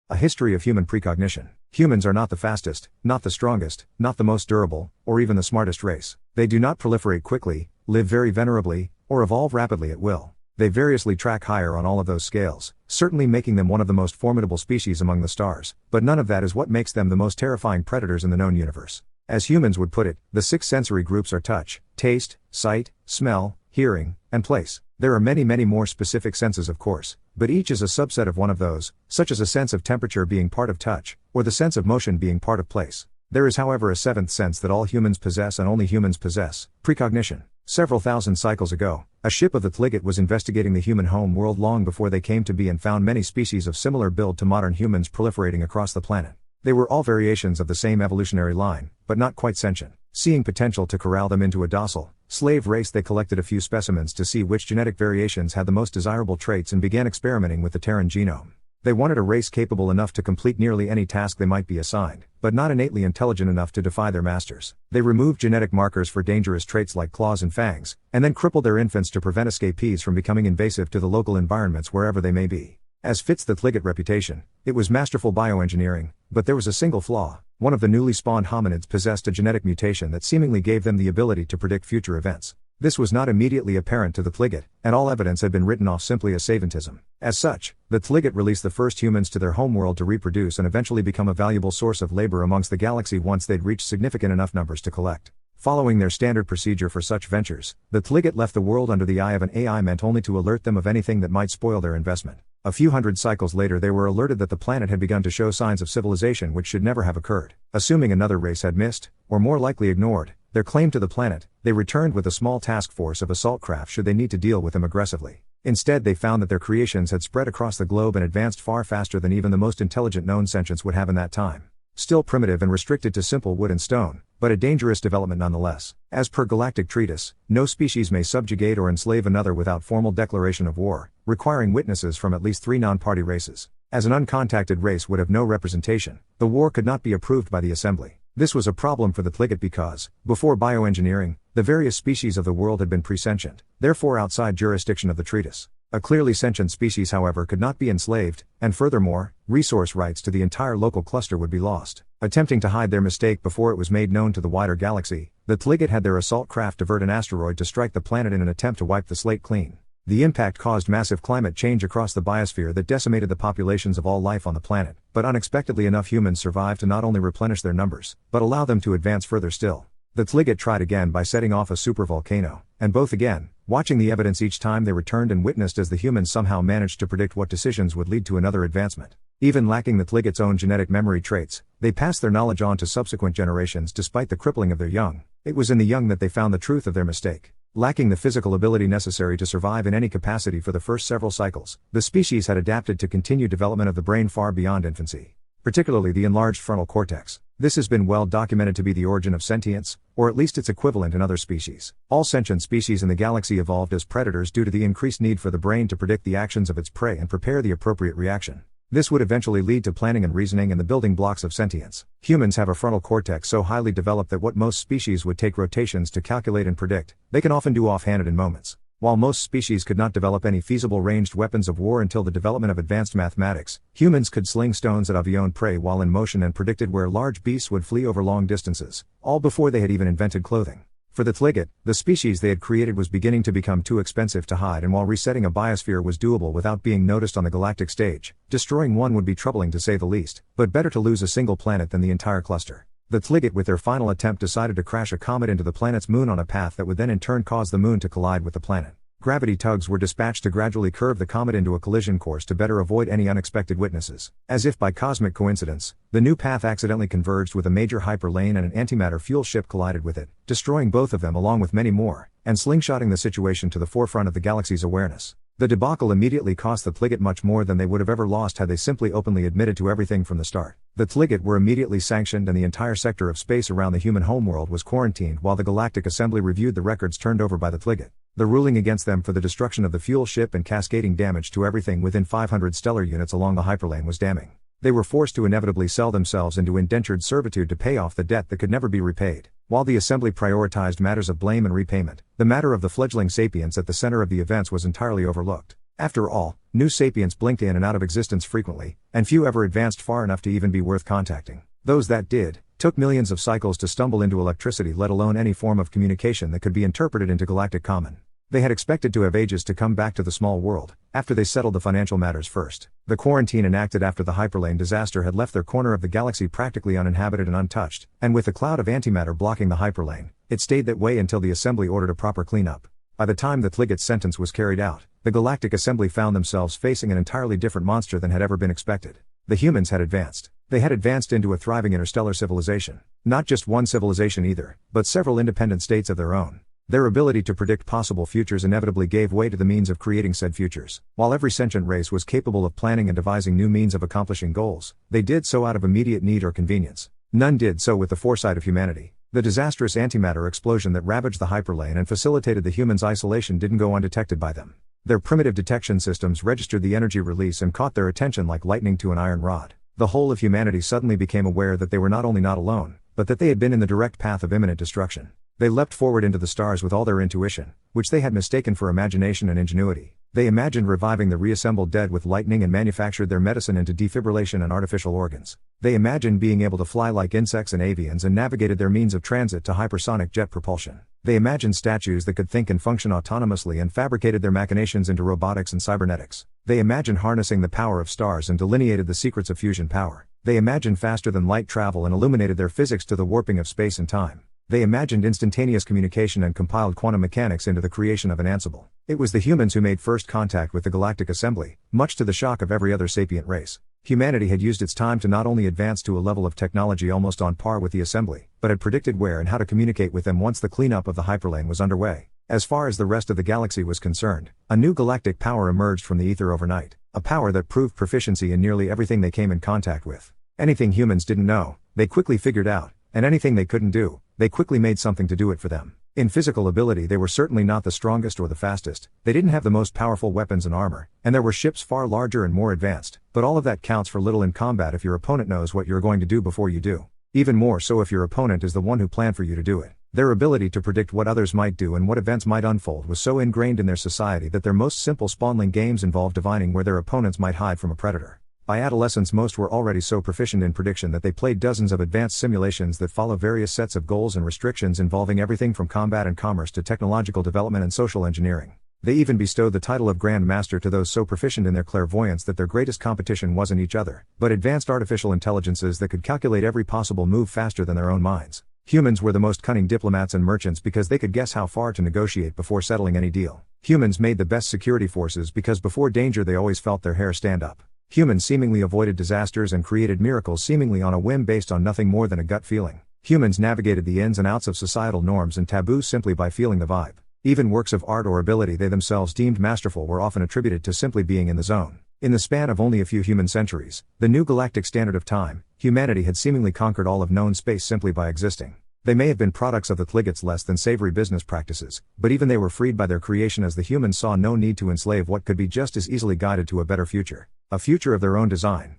A history of human precognition. Humans are not the fastest, not the strongest, not the most durable, or even the smartest race. They do not proliferate quickly, live very venerably, or evolve rapidly at will. They variously track higher on all of those scales, certainly making them one of the most formidable species among the stars, but none of that is what makes them the most terrifying predators in the known universe. As humans would put it, the 6 sensory groups are touch, taste, sight, smell, hearing, and place. There are many more specific senses of course, but each is a subset of one of those, such as a sense of temperature being part of touch, or the sense of motion being part of place. There is however a 7th sense that all humans possess and only humans possess, precognition. Several thousand cycles ago, a ship of the Tliget was investigating the human home world long before they came to be and found many species of similar build to modern humans proliferating across the planet. They were all variations of the same evolutionary line, but not quite sentient. Seeing potential to corral them into a docile, slave race, they collected a few specimens to see which genetic variations had the most desirable traits and began experimenting with the Terran genome. They wanted a race capable enough to complete nearly any task they might be assigned, but not innately intelligent enough to defy their masters. They removed genetic markers for dangerous traits like claws and fangs, and then crippled their infants to prevent escapees from becoming invasive to the local environments wherever they may be. As fits the Tliget reputation, it was masterful bioengineering, but there was a single flaw. One of the newly spawned hominids possessed a genetic mutation that seemingly gave them the ability to predict future events. This was not immediately apparent to the Tliget, and all evidence had been written off simply as savantism. As such, the Tliget released the first humans to their homeworld to reproduce and eventually become a valuable source of labor amongst the galaxy once they'd reached significant enough numbers to collect. Following their standard procedure for such ventures, the Tliget left the world under the eye of an AI meant only to alert them of anything that might spoil their investment. A few hundred cycles later they were alerted that the planet had begun to show signs of civilization which should never have occurred. Assuming another race had missed, or more likely ignored, their claim to the planet, they returned with a small task force of assault craft should they need to deal with them aggressively. Instead they found that their creations had spread across the globe and advanced far faster than even the most intelligent known sentients would have in that time. Still primitive and restricted to simple wood and stone, but a dangerous development nonetheless. As per Galactic Treatise, no species may subjugate or enslave another without formal declaration of war, requiring witnesses from at least 3 non-party races. As an uncontacted race would have no representation, the war could not be approved by the Assembly. This was a problem for the Tliget because, before bioengineering, the various species of the world had been presentient, therefore outside jurisdiction of the treatise. A clearly sentient species however could not be enslaved, and furthermore, resource rights to the entire local cluster would be lost. Attempting to hide their mistake before it was made known to the wider galaxy, the Tliget had their assault craft divert an asteroid to strike the planet in an attempt to wipe the slate clean. The impact caused massive climate change across the biosphere that decimated the populations of all life on the planet, but unexpectedly enough humans survived to not only replenish their numbers, but allow them to advance further still. The Tliget tried again by setting off a supervolcano, and both again, watching the evidence each time they returned and witnessed as the humans somehow managed to predict what decisions would lead to another advancement. Even lacking the Tliget's own genetic memory traits, they passed their knowledge on to subsequent generations despite the crippling of their young. It was in the young that they found the truth of their mistake. Lacking the physical ability necessary to survive in any capacity for the first several cycles, the species had adapted to continued development of the brain far beyond infancy, particularly the enlarged frontal cortex. This has been well documented to be the origin of sentience, or at least its equivalent in other species. All sentient species in the galaxy evolved as predators due to the increased need for the brain to predict the actions of its prey and prepare the appropriate reaction. This would eventually lead to planning and reasoning and the building blocks of sentience. Humans have a frontal cortex so highly developed that what most species would take rotations to calculate and predict, they can often do offhanded in moments. While most species could not develop any feasible ranged weapons of war until the development of advanced mathematics, humans could sling stones at avion prey while in motion and predicted where large beasts would flee over long distances, all before they had even invented clothing. For the Tliget, the species they had created was beginning to become too expensive to hide, and while resetting a biosphere was doable without being noticed on the galactic stage, destroying one would be troubling to say the least, but better to lose a single planet than the entire cluster. The Tliget with their final attempt decided to crash a comet into the planet's moon on a path that would then in turn cause the moon to collide with the planet. Gravity tugs were dispatched to gradually curve the comet into a collision course to better avoid any unexpected witnesses. As if by cosmic coincidence, the new path accidentally converged with a major hyperlane and an antimatter fuel ship collided with it, destroying both of them along with many more, and slingshotting the situation to the forefront of the galaxy's awareness. The debacle immediately cost the Tliget much more than they would have ever lost had they simply openly admitted to everything from the start. The Tliget were immediately sanctioned and the entire sector of space around the human homeworld was quarantined while the Galactic Assembly reviewed the records turned over by the Tliget. The ruling against them for the destruction of the fuel ship and cascading damage to everything within 500 stellar units along the hyperlane was damning. They were forced to inevitably sell themselves into indentured servitude to pay off the debt that could never be repaid. While the Assembly prioritized matters of blame and repayment, the matter of the fledgling sapiens at the center of the events was entirely overlooked. After all, New sapients blinked in and out of existence frequently, and few ever advanced far enough to even be worth contacting. Those that did, took millions of cycles to stumble into electricity, let alone any form of communication that could be interpreted into galactic common. They had expected to have ages to come back to the small world, after they settled the financial matters first. The quarantine enacted after the hyperlane disaster had left their corner of the galaxy practically uninhabited and untouched, and with the cloud of antimatter blocking the hyperlane, it stayed that way until the Assembly ordered a proper cleanup. By the time the Tliget's sentence was carried out, the Galactic Assembly found themselves facing an entirely different monster than had ever been expected. The humans had advanced. They had advanced into a thriving interstellar civilization. Not just one civilization either, but several independent states of their own. Their ability to predict possible futures inevitably gave way to the means of creating said futures. While every sentient race was capable of planning and devising new means of accomplishing goals, they did so out of immediate need or convenience. None did so with the foresight of humanity. The disastrous antimatter explosion that ravaged the hyperlane and facilitated the humans' isolation didn't go undetected by them. Their primitive detection systems registered the energy release and caught their attention like lightning to an iron rod. The whole of humanity suddenly became aware that they were not only not alone, but that they had been in the direct path of imminent destruction. They leapt forward into the stars with all their intuition, which they had mistaken for imagination and ingenuity. They imagined reviving the reassembled dead with lightning and manufactured their medicine into defibrillation and artificial organs. They imagined being able to fly like insects and avians and navigated their means of transit to hypersonic jet propulsion. They imagined statues that could think and function autonomously and fabricated their machinations into robotics and cybernetics. They imagined harnessing the power of stars and delineated the secrets of fusion power. They imagined faster than light travel and illuminated their physics to the warping of space and time. They imagined instantaneous communication and compiled quantum mechanics into the creation of an Ansible. It was the humans who made first contact with the Galactic Assembly, much to the shock of every other sapient race. Humanity had used its time to not only advance to a level of technology almost on par with the Assembly, but had predicted where and how to communicate with them once the cleanup of the hyperlane was underway. As far as the rest of the galaxy was concerned, a new galactic power emerged from the ether overnight, a power that proved proficiency in nearly everything they came in contact with. Anything humans didn't know, they quickly figured out, and anything they couldn't do, they quickly made something to do it for them. In physical ability they were certainly not the strongest or the fastest, they didn't have the most powerful weapons and armor, and there were ships far larger and more advanced, but all of that counts for little in combat if your opponent knows what you're going to do before you do. Even more so if your opponent is the one who planned for you to do it. Their ability to predict what others might do and what events might unfold was so ingrained in their society that their most simple spawnling games involved divining where their opponents might hide from a predator. By adolescence most were already so proficient in prediction that they played dozens of advanced simulations that follow various sets of goals and restrictions involving everything from combat and commerce to technological development and social engineering. They even bestowed the title of Grand Master to those so proficient in their clairvoyance that their greatest competition wasn't each other, but advanced artificial intelligences that could calculate every possible move faster than their own minds. Humans were the most cunning diplomats and merchants because they could guess how far to negotiate before settling any deal. Humans made the best security forces because before danger they always felt their hair stand up. Humans seemingly avoided disasters and created miracles seemingly on a whim based on nothing more than a gut feeling. Humans navigated the ins and outs of societal norms and taboos simply by feeling the vibe. Even works of art or ability they themselves deemed masterful were often attributed to simply being in the zone. In the span of only a few human centuries, the new galactic standard of time, humanity had seemingly conquered all of known space simply by existing. They may have been products of the Tliget's less than savory business practices, but even they were freed by their creation as the humans saw no need to enslave what could be just as easily guided to a better future. A future of their own design.